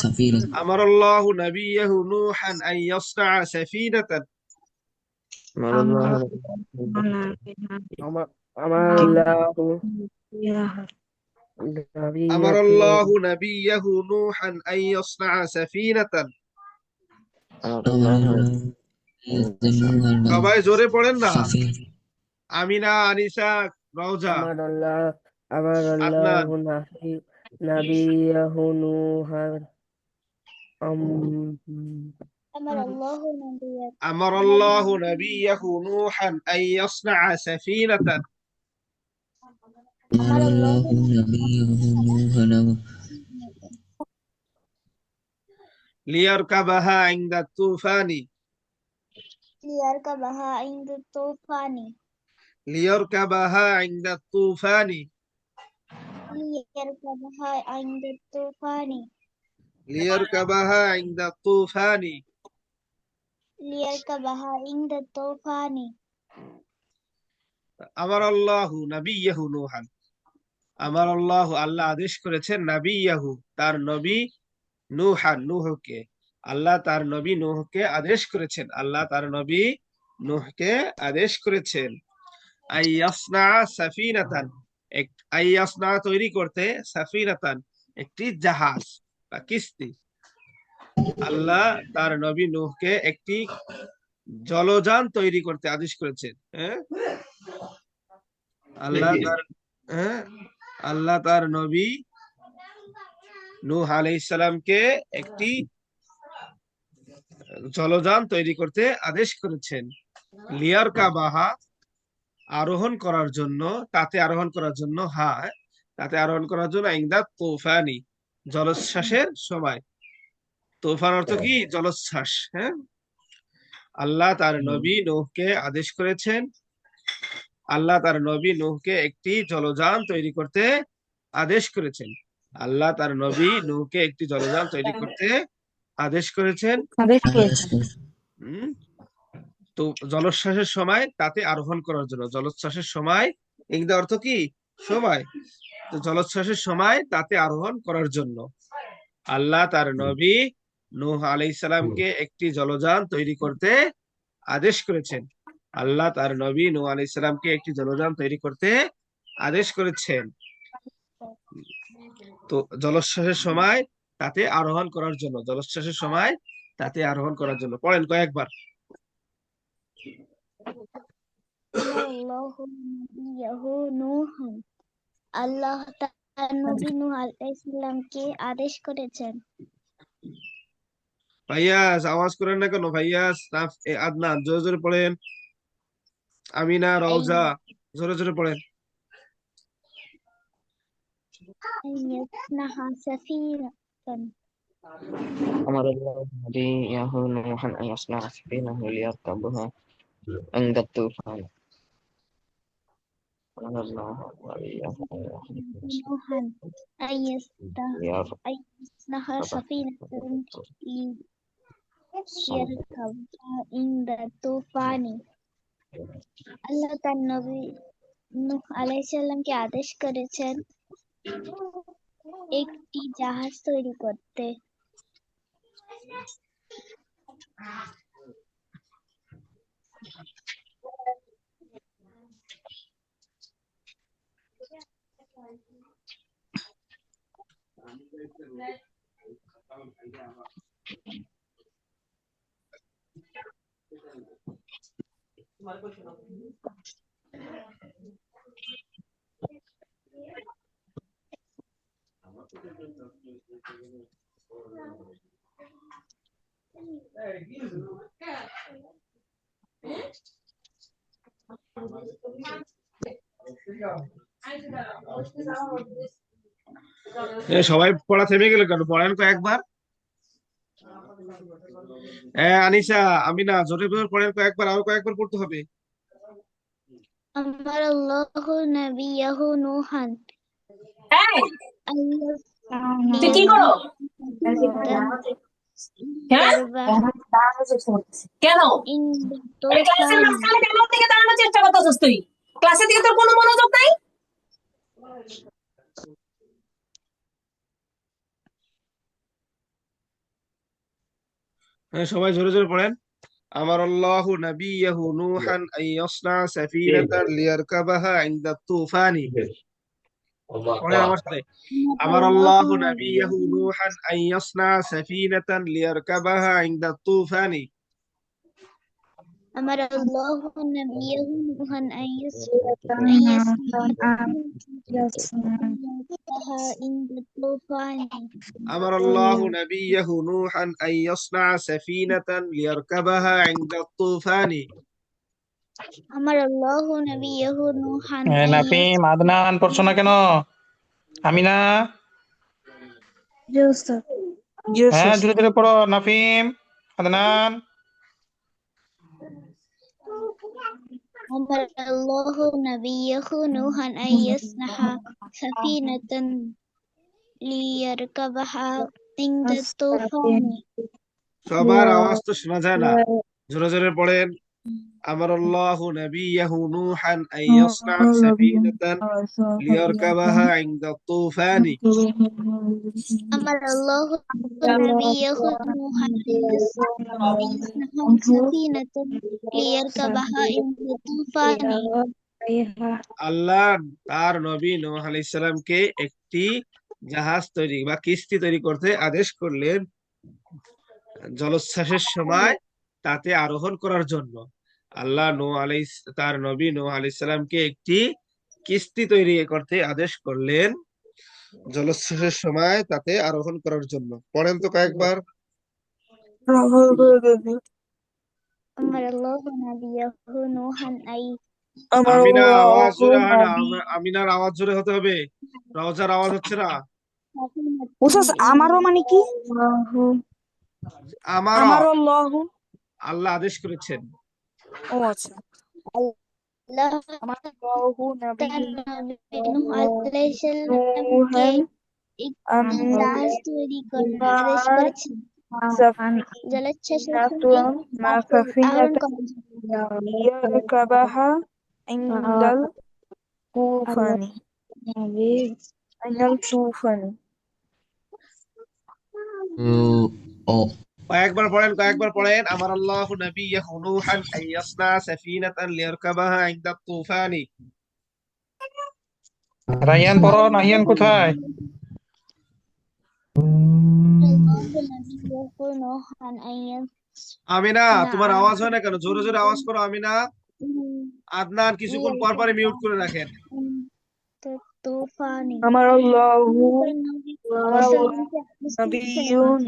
سفينة আমারাল্লাহু নাবিয়্যাহু নূহান আন ইয়াসনাআ সাফিনাতান। أمر الله أمر الله আমারাল্লাহু নাবিয়্যাহু নূহান আন ইয়াসনাআ সাফিনাতান। أمر الله সবাই জোরে পড়েন না। سفينة আমিনা, আনিসা, রওজা, أمر আদনান। الله نبيه نوحا আমারাল্লাহু নাবিয়্যাহু আমারাল্লাহু নাবিয়্যাহু নূহান আন ইয়াসনাআ সাফিনাতান أمر الله نبيه نوحا লিয়ারকাবাহা ইনদা তুফানি। লিয়ারকাবাহা ইনদা তুফানি লিয়ারকাবাহা ইনদা তুফানি। লিয়ারকাবাহা ইনদা তুফানি লিয়ারকাবাহা ইনদা তুফানি। লিয়ারকাবাহা ইনদা তুফানি আমারাল্লাহু নাবিয়্যাহু নূহান, আমারাল্লাহু আল্লাহ আদেশ করেছেন, নাবিয়্যাহু তার নবী, নূহান নূহকে, আল্লাহ তার নবী নূহকে আদেশ করেছেন, আল্লাহ তার নবী নূহকে আদেশ করেছেন আইয়াসনা সাফিনাতান, আইয়াসনা তৈরি করতে, সাফিনাতান একটি জাহাজ বা কিস্তি। আল্লাহ তার নবী নূহকে একটি জলযান তৈরি করতে আদেশ করেছেন। আল্লাহ তার নবী নূহ আলাইহিস সালামকে একটি জলযান তৈরি করতে আদেশ করেছেন। লিয়ারকাবাহা আরোহণ করার জন্য, তাতে আরোহণ করার জন্য, তাতে আরোহণ করার জন্য ইনদা তুফানি জলোচ্ছ্বাসের সময়। তুফান অর্থ কি? জলোচ্ছ্বাস। আল্লাহ তার নবী নূহকে আদেশ করেছেন, আল্লাহ তার নবী নূহকে একটি জলযান তৈরি করতে আদেশ করেছেন, আল্লাহ তার নবী নূহকে একটি জলযান তৈরি করতে আদেশ করেছেন। তো জলোচ্ছ্বাসের সময় তাতে আরোহণ করার জন্য, জলোচ্ছ্বাসের সময় ইংদা অর্থ কি? সময়। তো জলোচ্ছ্বাসের সময় তাতে আরোহণ করার জন্য আল্লাহ তার নবী নূহ আলাইহিস সালামকে একটি জলযান তৈরি করতে আদেশ করেছেন, আল্লাহ তার নবী নূহ আলাইহিস সালামকে একটি জলযান তৈরি করতে আদেশ করেছেন। তো জলোচ্ছ্বাসের সময় তাতে আরোহণ করার জন্য, জলোচ্ছ্বাসের সময় তাতে আরোহণ করার জন্য। পড়েন কয়েকবার। আমারাল্লাহু নাবিয়্যাহু নূহান, আল্লাহ তার নবী নূহ আলাইহিস সালামকে আদেশ করেছেন। ভাইয়াস আওয়াজ করেন না কেন? ভাইয়াস, আদনান জোরে জোরে পড়েন। আমিনা, রওজা জোরে জোরে পড়েন। ইয়াসনাহা সাফিনাতান أمر الله نبيه نوحا أن يصنع سفينة ليركبها عند الطوفان أمر الله نبيه نوحا أن يصنع سفينة ليركبها عند الطوفان আল্লাহ তার নবী নূহ আলাইহিস সালামকে আদেশ করেছেন একটি জাহাজ তৈরি করতে। সবাই পড়া থেমে গেল কেন? পড়েন কয়েকবার। হ্যাঁ আনিসা, আমি না জোরে জোরে পড়েন কয়েকবার, আরো কয়েকবার পড়তে হবে। أمر الله نبيه نوحا এই أن তুই কি করো? হ্যাঁ يركبها কেন عند এই ক্লাসের الطوفان মাঝখানে কেন থেকে দাঁড়ানোর চেষ্টা করতেছিস তুই? ক্লাসের দিকে তোর কোনো মনোযোগ নাই? হ্যাঁ সবাই জোরে জোরে পড়েন। আমার আল্লাহু নাবিয়াহু নূহান আইয়াসনা সাফিনাতান লিয়ারকাবাহা ইনদা তুফানি। পড়েন আমার সাথে। أمر আমার الله আল্লাহু নাবিয়াহু নূহান আইয়াসনা সাফিনাতান লিয়ারকাবাহা ইনদা তুফানি। أمر الله نبيه نوحا أن يصنع عند الطوفان আমার আল্লাহু নাবিয়াহু নূহান আইয়াসনা সাফিনাতান লিয়ারকাবাহা ইনদা তুফানি। أمر الله نبيه نوحا أن নাফিম আদনান পড়ছো না কেন? আমিনা হ্যাঁ জোরে জোরে পড়ো। নাফিম, আদনান। أمر الله نبيه نوحا أن يصنع سفينة ليركبها عند الطوفان সবার আওয়াজ তো শোনা যায় না, জোরে জোরে পড়েন। আমার আল্লাহু নাবিয়াহু নূহান আইয়াসনা সাফিনাতান লিয়ারকাবাহা ইনদা তুফানি। أمر الله نبيه نوحا أن يصنع سفينة ليركبها عند الطوفان আল্লাহ তার নবী নূহ আলাইহিস সালামকে একটি জাহাজ তৈরি বা কিস্তি তৈরি করতে আদেশ করলেন জলোচ্ছ্বাসের সময় তাতে আরোহণ করার জন্য। আল্লাহ তার নবী নূহ আলাইহিস সালামকে একটি কিস্তি তৈরি করতে আদেশ করলেন জলোচ্ছ্বাসের সময় তাতে আরোহণ করার জন্য। পড়েন তো কয়েকবার। أمر الله نبيه نوحا أن আমিনা আওয়াজ জোরে হয় না, আমিনার আওয়াজ জোরে হতে হবে। রওজার আওয়াজ হচ্ছে না। আমারও মানে কি? আমারও আমারও লহ। আল্লাহ আদেশ করেছেন। ও আচ্ছা। الله আমার লহু নবী नूह अलैहिस्सलामকে নূহান একটি জাহাজ তৈরি করতে আদেশ করেছেন জলোচ্ছ্বাসের সময় তাকে আহরণ করার জন্য। লিয়ারকাবাহা ইনদাল তুফানি তুফানি। কয়েকবার পড়েন, কয়েকবার পড়েন। আমার আল্লাহু নাবিয়াহু নূহান আইয়াসনা সাফিনাতান লিয়ারকাবাহা ইনদা তুফানি। রাইয়ান পড়ো। নাহিয়ান কোথায়? আমিনা তোমার আওয়াজ হয় না কেন? জোরে জোরে আওয়াজ করো আমিনা। আদনান কিছুক্ষণ পর পরে মিউট করে রাখেন। আমার লহু নবিয়্যুন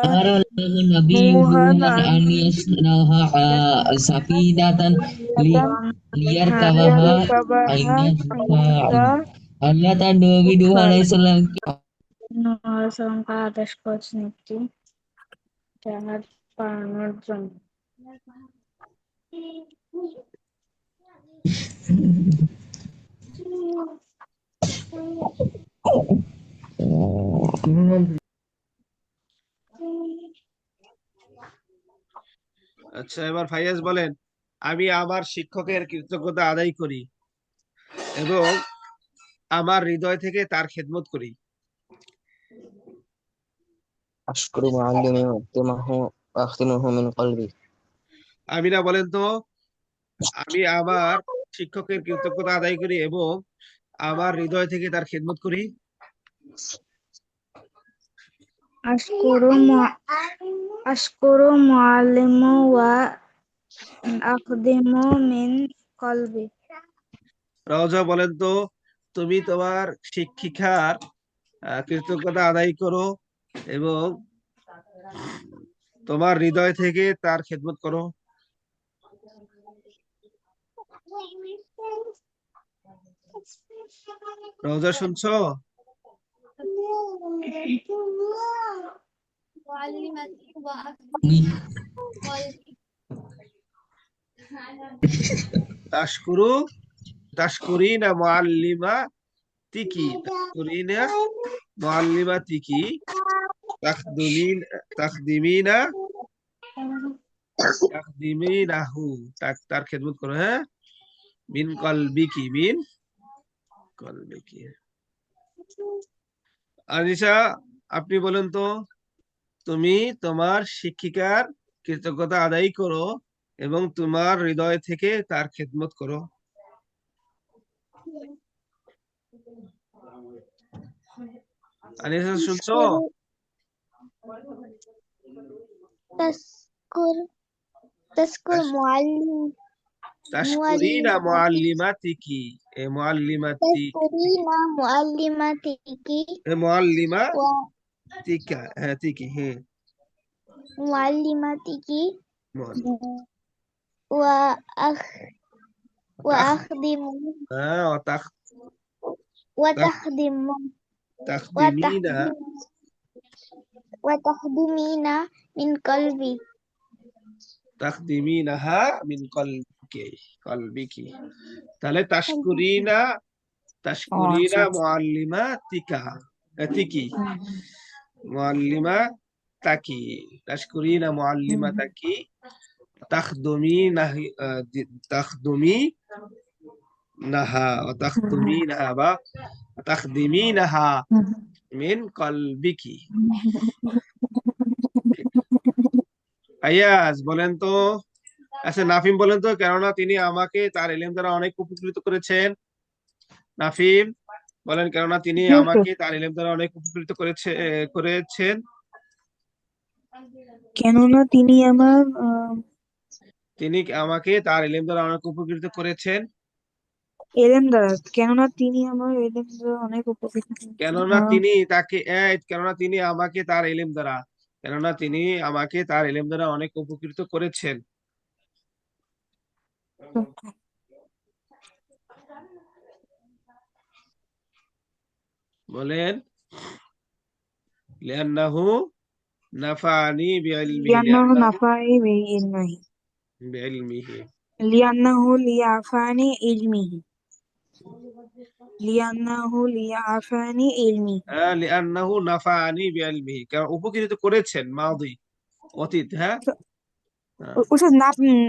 أمر الله نبيه نوحا أن يصنع سفينة ليركبها عند الطوفان আল্লাহ তার নবী নূহ আলাইহিস সালামকে আদেশ করেছেন একটি জাহাজ বানানোর জন্য। আচ্ছা এবার ফাইয়াজ বলেন, আমি আমার শিক্ষকের কৃতজ্ঞতা আদায় করি এবং আমার হৃদয় থেকে তার খেদমত করি। أشكر معلمي وأختمه من قلبي। আমিনা বলেন তো, আমি আমার শিক্ষকের কৃতজ্ঞতা আদায় করি এবং আমার হৃদয় থেকে তার খেদমত করি। আশকুরু মুআল্লিমু ওয়া আখদিমু মিন কলবি। রওজা বলেন তো, তুমি তোমার শিক্ষিকার কৃতজ্ঞতা আদায় করো এবং তোমার হৃদয় থেকে তার খেদমত করো। রওজা শুনছো? তাশকুরু তাশকুরিনা মুআল্লিমা তিকি তাশকুরিনা মুআল্লিমা তিকি তাখদিমিনা তাখদিমিনাহু তার খেদমত করো, হ্যাঁ। মিন কলবিকি। আনিশা, আপনি বলেন তো, তুমি তোমার শিক্ষিকার কৃতজ্ঞতা আদায় করো এবং তোমার হৃদয় থেকে তার খেদমত করো। আনিশা, শুনছো? تذكر معلم তাশকুরিনা মুআল্লিমাতিকি মুআল্লিমাতি تذكرين معلمتك মুআল্লিমাতিকা, হ্যাঁ তিকি, হ্যাঁ ومعلمتك মুআল্লিম। وأخ وأخدم হ্যাঁ وتخدم তাখদিমিনা وتخدمين من قلبي তাখদিমিনাহা মিন কলবিকি। তাহলে তাশকুরিনা আচ্ছা। মুআল্লিমাতিকা তিকি মুআল্লিমা তাকি তাশকুরিনা মুআল্লিমা তাকি তাখদিমিনাহা মিন কলবিকি। আয়াজ বলেন তো, আচ্ছা নাফিম বলেন তো, কেননা তিনি আমাকে তার ইলম দ্বারা অনেক উপকৃত করেছেন। নাফিম বলেন, কেননা তিনি আমাকে তার ইলম দ্বারা অনেক উপকৃত করেছেন। কেননা তিনি তিনি আমাকে তার ইলম দ্বারা অনেক উপকৃত করেছেন। এলেম দ্বারা, কেননা তিনি আমার এলেম দ্বারা অনেক উপকৃত কেননা তিনি আমাকে তার ইলম দ্বারা অনেক উপকৃত করেছেন। বলেন, লিআন্নাহু নাফানি লিয়ান্নাহু নাফানি বিইলমিহি বিইলমিহি লিয়ান্নাহু লিয়াফানি ইলমিহি লিয়ান্নাহু লিয়াফানি ইলমিহি লিআন্নাহু নাফানি বিইলমিহি, কারণ উপকৃত করেছেন মাদি অতীত, হ্যাঁ। ওসব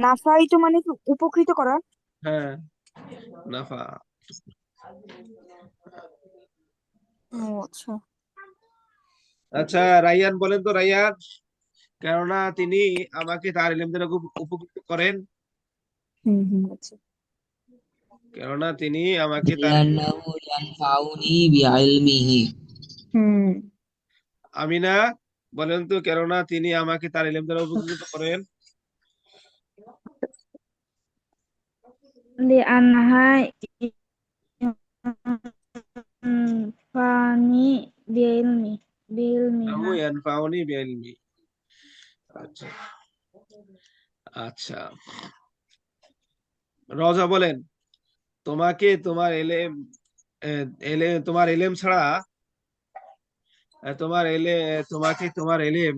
নাফাই তো মানে কি উপকৃত করা? হ্যাঁ, নাফা। আচ্ছা। আচ্ছা রাইয়ান বলেন তো, রাইয়ান, কেননা তিনি আমাকে তার ইলম দ্বারা খুব উপকৃত করেন। আচ্ছা। কেননা তিনি আমাকে তার লিআন্নাহু ইয়ানফাউনি বিইলমিহি। আমিনা বলেন তো, কেননা তিনি আমাকে তার ইলম দ্বারা উপকৃত করেন। لأنها ينفعني بعلمها ইয়ানফাউনি বিইলমি। আচ্ছা আচ্ছা, রোজা বলেন, তোমাকে তোমার ইলম ছাড়া তোমার ইলম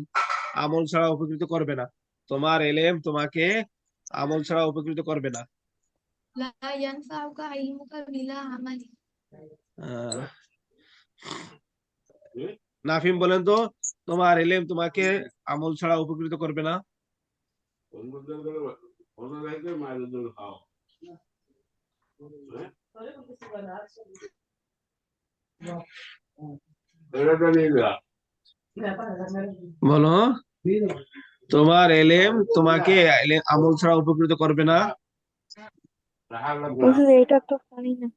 আমল ছাড়া উপকৃত করবে না। তোমার ইলম তোমাকে আমল ছাড়া উপকৃত করবে না। لا ينفعك علمك بلا عمل নাফিম বলেন তো, তোমার ইলম তোমাকে আমল ছাড়া উপকৃত করবে না। বলো, তোমার ইলম তোমাকে আমল ছাড়া উপকৃত করবে না। এটা তো পারি না।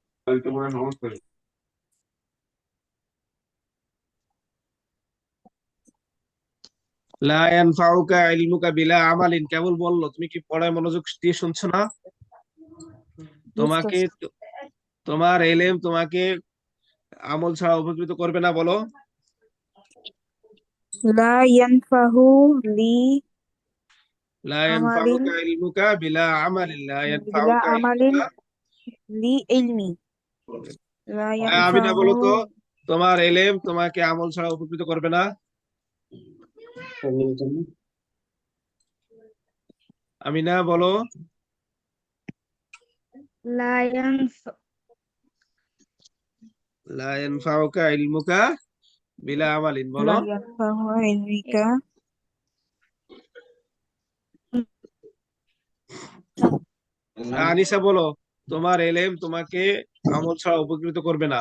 লা ইয়ানফাউকা ইলমুকা বিলা আমালিন, কেবল বললো, তুমি কি পড়ায় মনোযোগ দিয়ে শুনছো না? তোমার ইলম তোমাকে আমল ছাড়া উপকৃত করবে না, বলো। লা ইয়ানফাহু লি লা ইয়ানফাউকা ইলমুকা বিলা আমালিন, লা ইয়ানফাউকা ইলমুকা লি ইলমি। আমিনা বলো তো, তোমার ইলম তোমাকে আমল ছাড়া উপকৃত করবে না। আমিনা বলো। লা ইয়ানফা লা ইয়ানফাউকা ইলমুকা বিলা আমালিন বলো। লা ইয়ানফাহু ইলমিকা আনিসা বলো, তোমার এলেম তোমাকে আমল ছাড়া উপকৃত করবে না।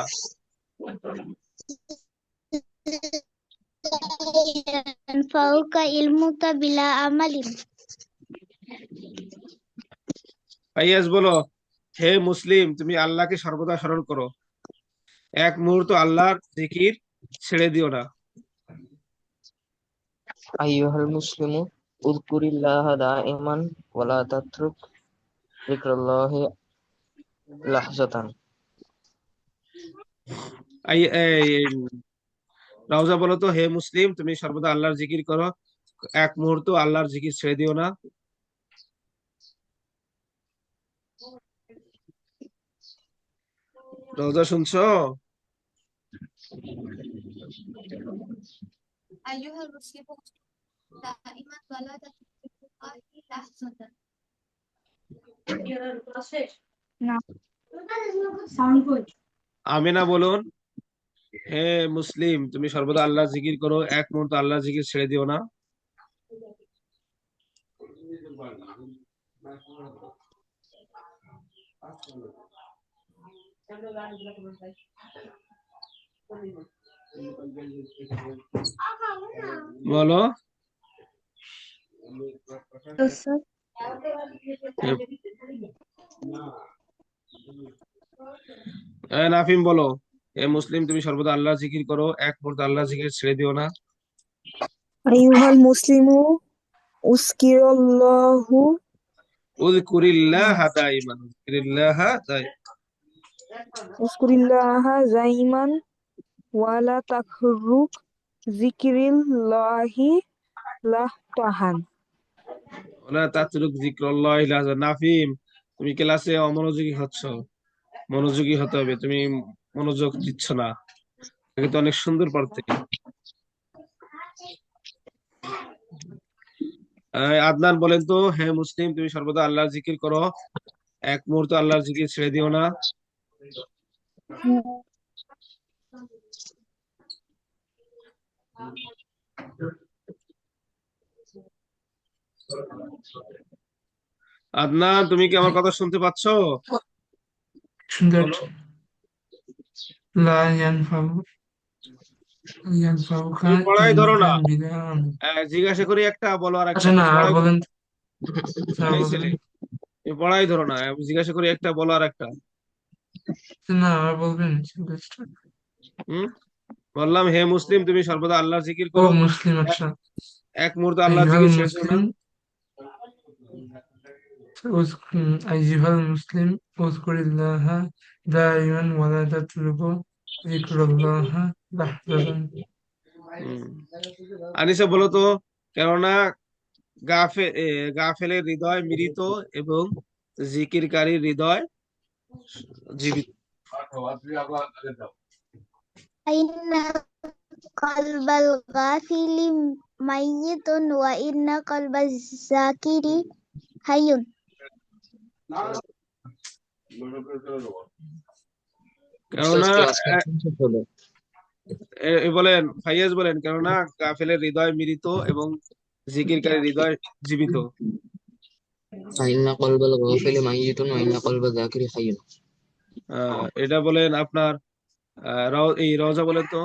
ফাউকা ইলমুকা বিলা আমালিন। ফাইয়াজ বলো, হে মুসলিম তুমি আল্লাহকে সর্বদা স্মরণ করো, এক মুহূর্ত আল্লাহর জিকির ছেড়ে দিও না। আইয়ুহাল মুসলিমু উযকুরিল্লাহা দাইমান ওয়া লা তাতরুক যিকরাল্লাহি লাহজাতান। রাউজা বলো তো, হে মুসলিম তুমি সর্বদা আল্লাহর জিকির করো, এক মুহূর্ত আল্লাহর জিকির ছেড়ে দিও না। রাউজা শুনছো? না। আমিনা বলুন, হে মুসলিম তুমি সর্বদা আল্লাহর জিকির করো, এক মুহূর্ত আল্লাহর জিকির ছেড়ে দিও না। বলো। নাফিম বলো, হে মুসলিম তুমি সর্বদা আল্লাহর জিকির করো, এক মুহূর্ত আল্লাহর জিকির ছেড়ে দিও না। আইয়ুহাল মুসলিমু উযকিরুল্লাহু উযকুরিল্লাহা দাইমান, উযকুরিল্লাহা উযকুরিল্লাহা যাইমান ওয়া লা তাতরুক যিকরিল্লাহি লাহতাহান। ওয়ালা তাতরুক যিকরাল্লাহি লাহজান। নাফিম তুমি ক্লাসে অমনোযোগী হচ্ছ, মনোযোগী হতে হবে, তুমি মনোযোগ দিচ্ছ না। আগে তো অনেক সুন্দর পড়তে। আদনান বলেন তো, হে মুসলিম তুমি সর্বদা আল্লাহর জিকির করো, এক মুহূর্ত আল্লাহর জিকির ছেড়ে দিও না। আদনান তুমি কি আমার কথা শুনতে পাচ্ছ? শুনতে বলো। পাচ্ছি। লা ইয়ানফাউকা তুমি পড়াই ধরো ইলমুকা না, বিলা আমাল। জিজ্ঞাসা করি একটা বলো আর একটা। আচ্ছা না, আর বলেন। স্যার এই বলেন। ছেলে, তুমি পড়াই ধরো না, আমি জিজ্ঞাসা করি একটা বলো আর একটা। না, আর বলবেন জিজ্ঞেসটা। হুম, বললাম হে মুসলিম তুমি সর্বদা আল্লাহর জিকির ও করো, মুসলিম, এক আচ্ছা। এক মুহূর্ত আল্লাহর আইয়ুহাল জিকির ছেড়ে দিও না। মুসলিম আইয়ুহাল মুসলিম উযকুরিল্লাহা দাইমান ওয়া লা তাতরুকু যিকরাল্লাহি লাহজাতান। হুম। আনিসা বলো তো, কেননা গাফেলের হৃদয় মৃত এবং জিকিরকারীর হৃদয় জীবিত। আইন্না কলবাল গাফিলি মাইয়িতুন ওয়া ইন্না কলবাজ যাকিরি হাইয়ুন। কেননা বলেন, ফাইয়াজ বলেন, কেননা গাফেলের হৃদয় মৃত এবং জিকিরকারীর হৃদয় জীবিত। ফাইন্না কলবাল গাফিলি মাইয়িতুন ওয়া ইন্না কলবা যাকিরি হাইয়ুন। এটা বলেন আপনার এই রওজা বলেন তো,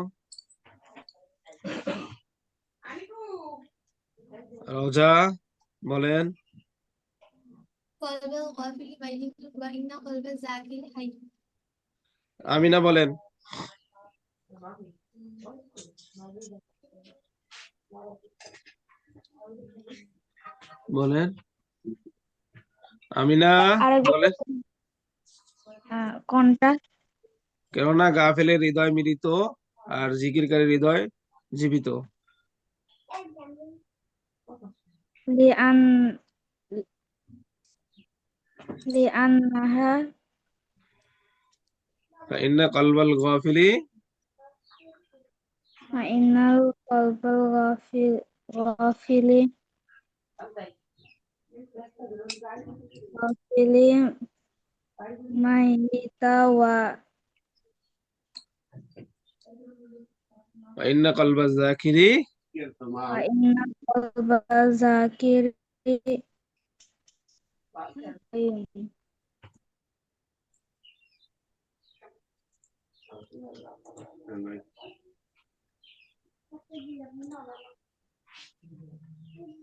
রওজা বলেন। আমিনা বলেন। বলেন আমিনা বলেন। কোনটা? কেননা গাফেলের হৃদয় মৃত আর জিকিরকারীর হৃদয় জীবিত। লিআন লিআন্নাহা ইন্না কলবাল গাফিলি ইন্নাল কলবাল ওয়াফিলি ওয়াফিলি মাইতা ওয়া ইন্না কলবা যাকিরি ইন্না কলবা যাকিরি